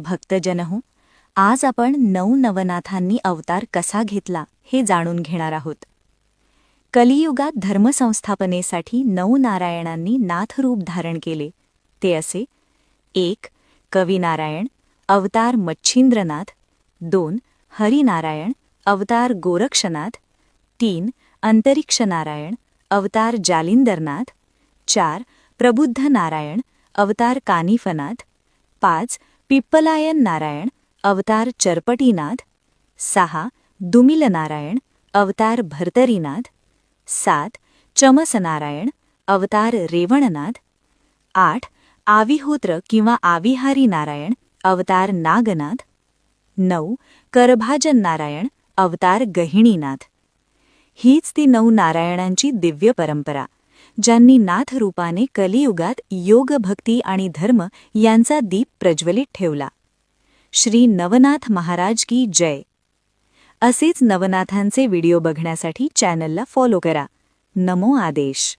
भक्तजनहो, आज आपण 9 नवनाथांनी अवतार कसा घेतला हे जाणून घेणार आहोत. कलियुगात धर्मसंस्थापनेसाठी 9 नारायणांनी नाथरूप धारण केले. ते असे: 1. कविनारायण, अवतार मच्छिंद्रनाथ. 2. हरिनारायण, अवतार गोरक्षनाथ. 3. अंतरिक्ष नारायण, अवतार जालिंदरनाथ. 4. प्रबुद्ध नारायण, अवतार कानिफनाथ. 5. पिप्पलायन नारायण, अवतार चरपटीनाथ. 6. दुमिल नारायण, अवतार भर्तरीनाथ. 7. चमस नारायण, अवतार रेवणनाथ. 8. आविहोत्र किंवा आविहारी नारायण, अवतार नागनाथ. 9. करभाजन नारायण, अवतार गहिणीनाथ. हीच ती 9 नारायणांची दिव्य परंपरा, ज्यांनी नाथ रूपाने कलियुगात योग, भक्ती आणि धर्म यांचा दीप प्रज्वलित ठेवला. श्री नवनाथ महाराज की जय. असेच नवनाथांचे व्हिडिओ बघण्यासाठी चॅनलला फॉलो करा. नमो आदेश.